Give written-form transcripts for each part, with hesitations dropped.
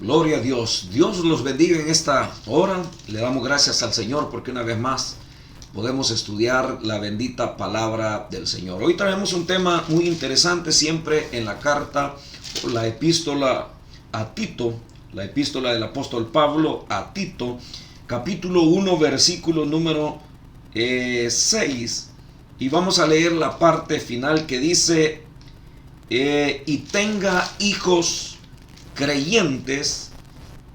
Gloria a Dios. Dios los bendiga en esta hora. Le damos gracias al Señor porque una vez más podemos estudiar la bendita palabra del Señor. Hoy traemos un tema muy interesante, siempre en la carta o la epístola a Tito, la epístola del apóstol Pablo a Tito, capítulo 1, versículo número 6. Y vamos a leer la parte final que dice, y tenga hijos creyentes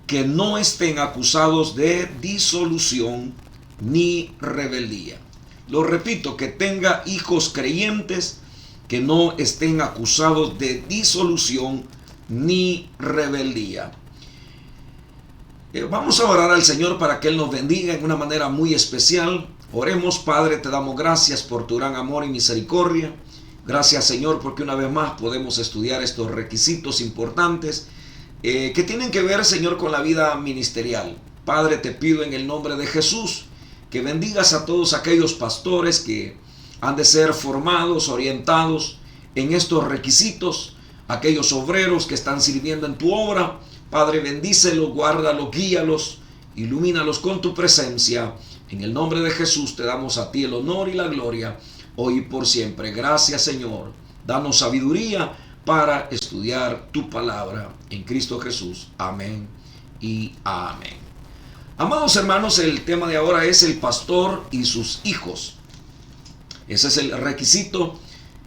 que no estén acusados de disolución ni rebeldía. Lo repito, que tenga hijos creyentes que no estén acusados de disolución ni rebeldía. Vamos a orar al Señor para que Él nos bendiga en una manera muy especial. Oremos. Padre, te damos gracias por tu gran amor y misericordia. Gracias, Señor, porque una vez más podemos estudiar estos requisitos importantes que tienen que ver, Señor, con la vida ministerial. Padre, te pido en el nombre de Jesús que bendigas a todos aquellos pastores que han de ser formados, orientados en estos requisitos, aquellos obreros que están sirviendo en tu obra. Padre, bendícelos, guárdalos, guíalos, ilumínalos con tu presencia. En el nombre de Jesús te damos a ti el honor y la gloria, hoy y por siempre. Gracias, Señor. Danos sabiduría para estudiar tu palabra en Cristo Jesús. Amén y amén. Amados hermanos, el tema de ahora es el pastor y sus hijos. Ese es el requisito,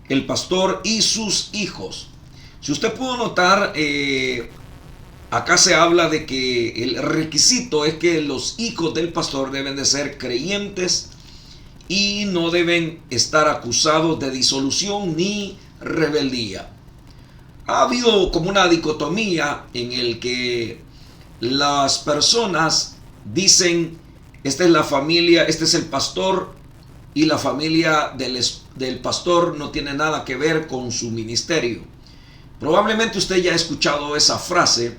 el pastor y sus hijos. Si usted pudo notar, acá se habla de que el requisito es que los hijos del pastor deben de ser creyentes y no deben estar acusados de disolución ni rebeldía. Ha habido como una dicotomía en el que las personas dicen, esta es la familia, este es el pastor, y la familia del pastor no tiene nada que ver con su ministerio. Probablemente usted ya ha escuchado esa frase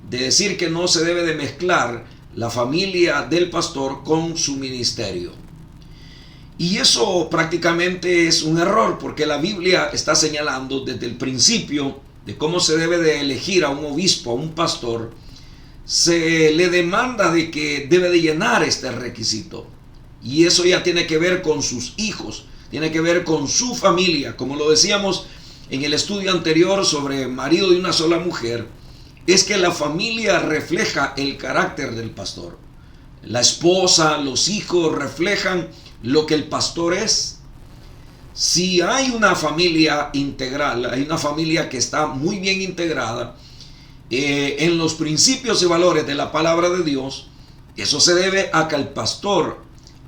de decir que no se debe de mezclar la familia del pastor con su ministerio. Y eso prácticamente es un error, porque la Biblia está señalando desde el principio de cómo se debe de elegir a un obispo, a un pastor. Se le demanda de que debe de llenar este requisito. Y eso ya tiene que ver con sus hijos, tiene que ver con su familia. Como lo decíamos en el estudio anterior sobre marido de una sola mujer, es que la familia refleja el carácter del pastor. La esposa, los hijos reflejan lo que el pastor es. Si hay una familia integral, hay una familia que está muy bien integrada en los principios y valores de la palabra de Dios, eso se debe a que el pastor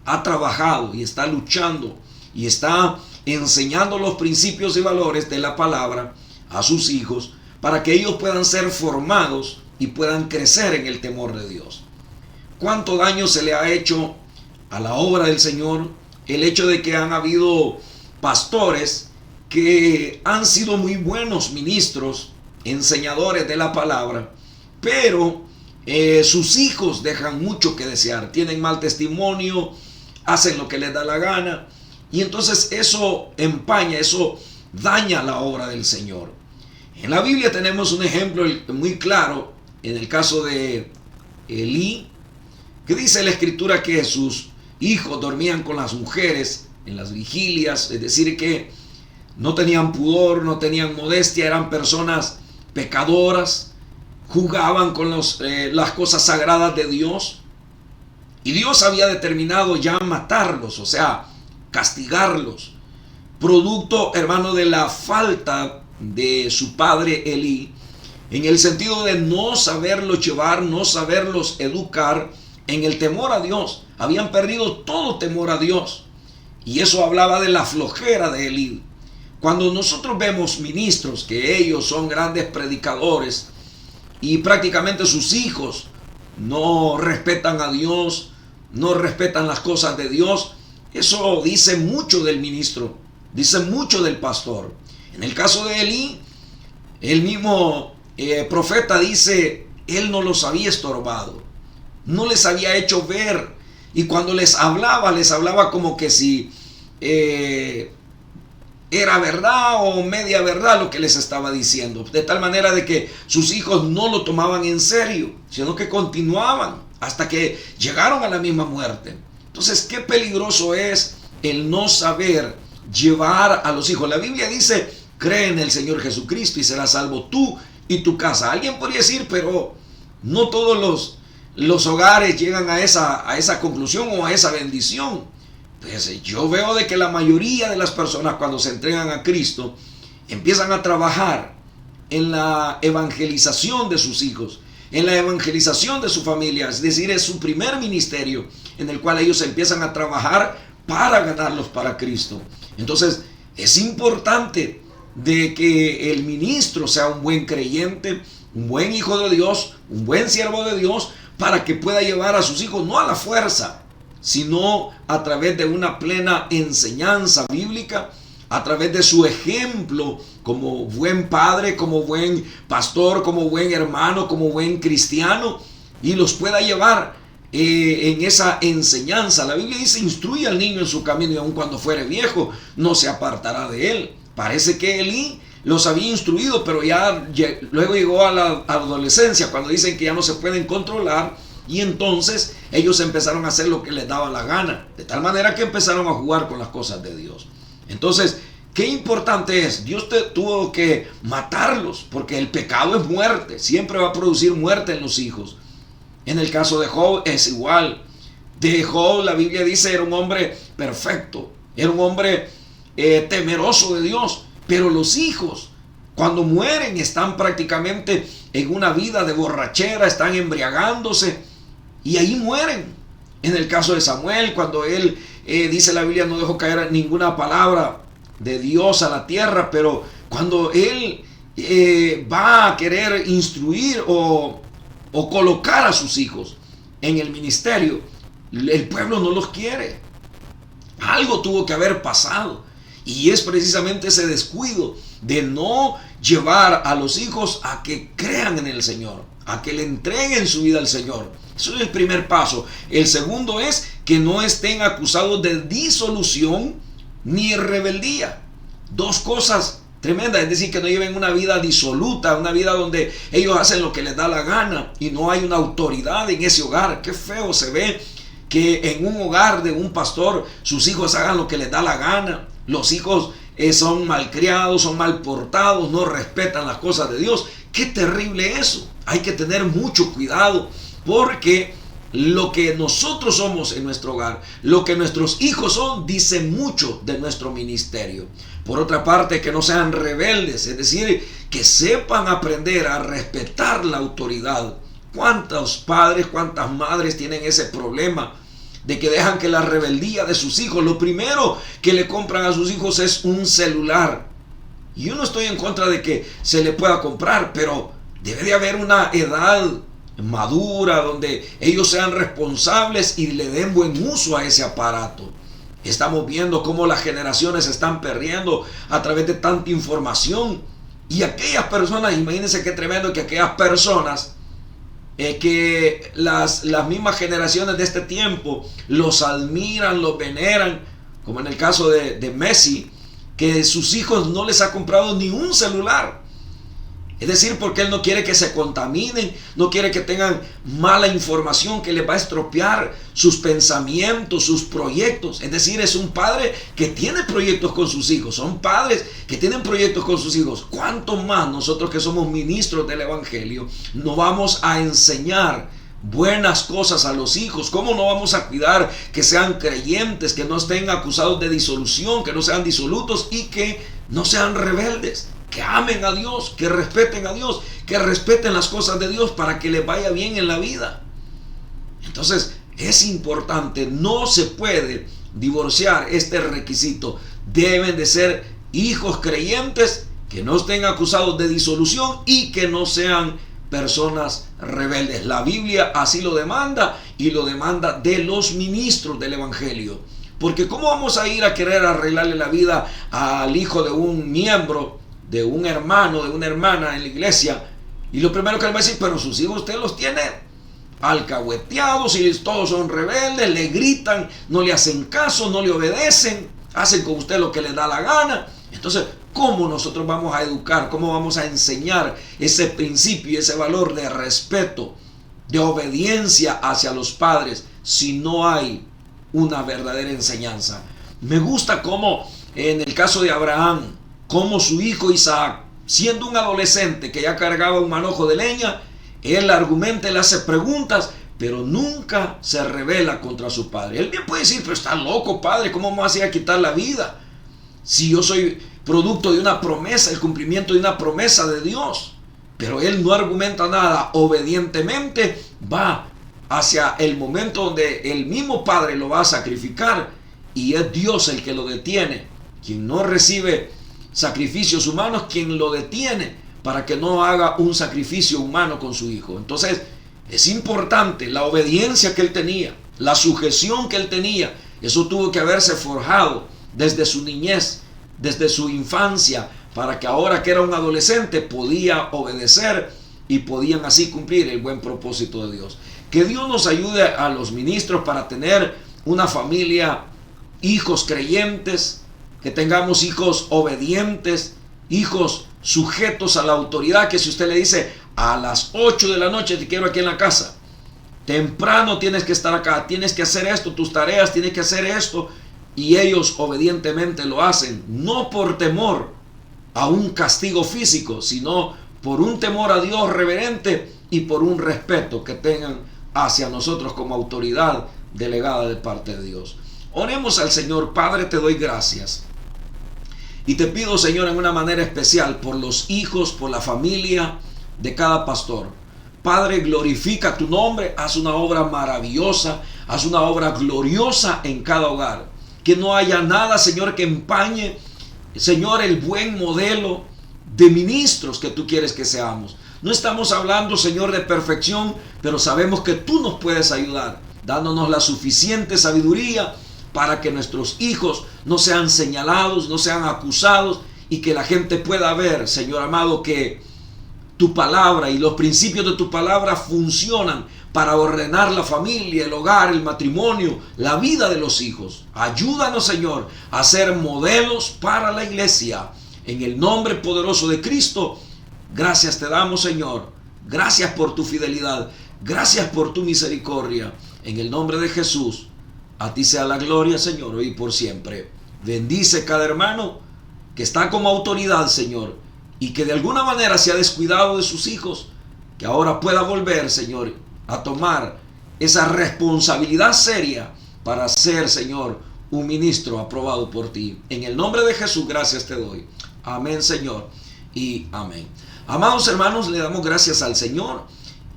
ha trabajado y está luchando y está enseñando los principios y valores de la palabra a sus hijos para que ellos puedan ser formados y puedan crecer en el temor de Dios. ¿Cuánto daño se le ha hecho a la obra del Señor el hecho de que han habido pastores que han sido muy buenos ministros, enseñadores de la palabra, pero sus hijos dejan mucho que desear, tienen mal testimonio, hacen lo que les da la gana, y entonces eso empaña, eso daña la obra del Señor? En la Biblia tenemos un ejemplo muy claro en el caso de Elí, que dice la escritura que sus hijos dormían con las mujeres en las vigilias, es decir que no tenían pudor, no tenían modestia, eran personas pecadoras, jugaban con las cosas sagradas de Dios, y Dios había determinado ya matarlos, o sea, castigarlos, producto, hermano, de la falta de su padre Elí, en el sentido de no saberlos llevar, no saberlos educar en el temor a Dios. Habían perdido todo temor a Dios, y eso hablaba de la flojera de Elí. Cuando nosotros vemos ministros que ellos son grandes predicadores y prácticamente sus hijos no respetan a Dios, no respetan las cosas de Dios, eso dice mucho del ministro, dice mucho del pastor. En el caso de Elí, el mismo profeta dice, él no los había estorbado, no les había hecho ver, y cuando les hablaba como que si era verdad o media verdad lo que les estaba diciendo. De tal manera de que sus hijos no lo tomaban en serio, sino que continuaban hasta que llegaron a la misma muerte. Entonces, qué peligroso es el no saber llevar a los hijos. La Biblia dice, cree en el Señor Jesucristo y serás salvo tú y tu casa. Alguien podría decir, pero no todos los hogares llegan a esa conclusión o a esa bendición. Pues yo veo de que la mayoría de las personas, cuando se entregan a Cristo, empiezan a trabajar en la evangelización de sus hijos, en la evangelización de su familia. Es decir, es su primer ministerio en el cual ellos empiezan a trabajar para ganarlos para Cristo. Entonces es importante de que el ministro sea un buen creyente, un buen hijo de Dios, un buen siervo de Dios, para que pueda llevar a sus hijos no a la fuerza, sino a través de una plena enseñanza bíblica, a través de su ejemplo como buen padre, como buen pastor, como buen hermano, como buen cristiano, y los pueda llevar en esa enseñanza. La Biblia dice, instruye al niño en su camino y aun cuando fuere viejo no se apartará de él. Parece que Elí los había instruido, pero ya luego llegó a la adolescencia, cuando dicen que ya no se pueden controlar, y entonces ellos empezaron a hacer lo que les daba la gana, de tal manera que empezaron a jugar con las cosas de Dios. Entonces, qué importante es, Dios tuvo que matarlos, porque el pecado es muerte, siempre va a producir muerte en los hijos. En el caso de Job es igual. De Job la Biblia dice era un hombre perfecto, era un hombre temeroso de Dios, pero los hijos cuando mueren están prácticamente en una vida de borrachera, están embriagándose y ahí mueren. En el caso de Samuel, cuando él dice la Biblia no dejó caer ninguna palabra de Dios a la tierra, pero cuando él va a querer instruir o colocar a sus hijos en el ministerio, el pueblo no los quiere. Algo tuvo que haber pasado, y es precisamente ese descuido de no llevar a los hijos a que crean en el Señor, a que le entreguen su vida al Señor. Eso es el primer paso. El segundo es que no estén acusados de disolución ni rebeldía. Dos cosas tremendas, es decir, que no lleven una vida disoluta, una vida donde ellos hacen lo que les da la gana y no hay una autoridad en ese hogar. Qué feo se ve que en un hogar de un pastor sus hijos hagan lo que les da la gana. Los hijos son malcriados, son mal portados, no respetan las cosas de Dios. Qué terrible eso. Hay que tener mucho cuidado, porque lo que nosotros somos en nuestro hogar, lo que nuestros hijos son, dice mucho de nuestro ministerio. Por otra parte, que no sean rebeldes, es decir, que sepan aprender a respetar la autoridad. ¿Cuántos padres, cuántas madres tienen ese problema de que dejan que la rebeldía de sus hijos, lo primero que le compran a sus hijos es un celular? Y yo no estoy en contra de que se le pueda comprar, pero debe de haber una edad madura donde ellos sean responsables y le den buen uso a ese aparato. Estamos viendo cómo las generaciones se están perdiendo a través de tanta información, y aquellas personas, imagínense qué tremendo que aquellas personas que las mismas generaciones de este tiempo los admiran, los veneran, como en el caso de Messi, que sus hijos no les ha comprado ni un celular. Es decir, porque él no quiere que se contaminen, no quiere que tengan mala información que les va a estropear sus pensamientos, sus proyectos. Es decir, es un padre que tiene proyectos con sus hijos, son padres que tienen proyectos con sus hijos. ¿Cuánto más nosotros que somos ministros del Evangelio no vamos a enseñar buenas cosas a los hijos? ¿Cómo no vamos a cuidar que sean creyentes, que no estén acusados de disolución, que no sean disolutos y que no sean rebeldes? Que amen a Dios, que respeten a Dios, que respeten las cosas de Dios para que les vaya bien en la vida. Entonces es importante, no se puede divorciar este requisito. Deben de ser hijos creyentes que no estén acusados de disolución y que no sean personas rebeldes. La Biblia así lo demanda, y lo demanda de los ministros del Evangelio. Porque ¿cómo vamos a ir a querer arreglarle la vida al hijo de un miembro, de un hermano, de una hermana en la iglesia, y lo primero que le va a decir, pero sus hijos usted los tiene alcahueteados y todos son rebeldes, le gritan, no le hacen caso, no le obedecen, hacen con usted lo que les da la gana? Entonces, ¿cómo nosotros vamos a educar? ¿Cómo vamos a enseñar ese principio y ese valor de respeto, de obediencia hacia los padres, si no hay una verdadera enseñanza? Me gusta cómo en el caso de Abraham, cómo su hijo Isaac, siendo un adolescente que ya cargaba un manojo de leña, él argumenta, él hace preguntas, pero nunca se rebela contra su padre. Él bien puede decir, pero está loco, padre, ¿cómo me vas a quitar la vida? Si yo soy producto de una promesa, el cumplimiento de una promesa de Dios. Pero él no argumenta nada, obedientemente va hacia el momento donde el mismo padre lo va a sacrificar y es Dios el que lo detiene. Quien no recibe sacrificios humanos, quien lo detiene para que no haga un sacrificio humano con su hijo. Entonces es importante la obediencia que él tenía, la sujeción que él tenía. Eso tuvo que haberse forjado desde su niñez, desde su infancia, para que ahora que era un adolescente podía obedecer y podían así cumplir el buen propósito de Dios. Que Dios nos ayude a los ministros para tener una familia, hijos creyentes, que tengamos hijos obedientes, hijos sujetos a la autoridad, que si usted le dice a las 8 de la noche te quiero aquí en la casa, temprano tienes que estar acá, tienes que hacer esto, tus tareas, tienes que hacer esto, y ellos obedientemente lo hacen, no por temor a un castigo físico, sino por un temor a Dios reverente y por un respeto que tengan hacia nosotros como autoridad delegada de parte de Dios. Oremos al Señor. Padre, te doy gracias y te pido, Señor, en una manera especial por los hijos, por la familia de cada pastor. Padre, glorifica tu nombre, haz una obra maravillosa, haz una obra gloriosa en cada hogar. Que no haya nada, Señor, que empañe, Señor, el buen modelo de ministros que tú quieres que seamos. No estamos hablando, Señor, de perfección, pero sabemos que tú nos puedes ayudar, dándonos la suficiente sabiduría para que nuestros hijos no sean señalados, no sean acusados, y que la gente pueda ver, Señor amado, que tu palabra y los principios de tu palabra funcionan para ordenar la familia, el hogar, el matrimonio, la vida de los hijos. Ayúdanos, Señor, a ser modelos para la iglesia. En el nombre poderoso de Cristo, gracias te damos, Señor. Gracias por tu fidelidad. Gracias por tu misericordia. En el nombre de Jesús, a ti sea la gloria, Señor, hoy y por siempre. Bendice cada hermano que está como autoridad, Señor, y que de alguna manera se ha descuidado de sus hijos, que ahora pueda volver, Señor, a tomar esa responsabilidad seria para ser, Señor, un ministro aprobado por ti. En el nombre de Jesús, gracias te doy. Amén, Señor, y amén. Amados hermanos, le damos gracias al Señor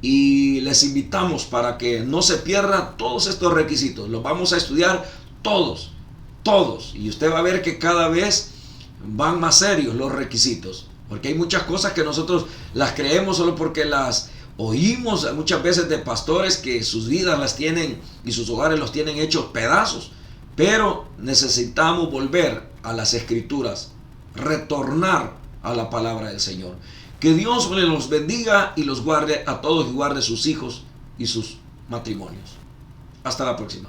y les invitamos para que no se pierdan todos estos requisitos. Los vamos a estudiar todos. Y usted va a ver que cada vez van más serios los requisitos. Porque hay muchas cosas que nosotros las creemos solo porque las oímos muchas veces de pastores que sus vidas las tienen y sus hogares los tienen hechos pedazos. Pero necesitamos volver a las escrituras, retornar a la palabra del Señor. Que Dios los bendiga y los guarde a todos y guarde sus hijos y sus matrimonios. Hasta la próxima.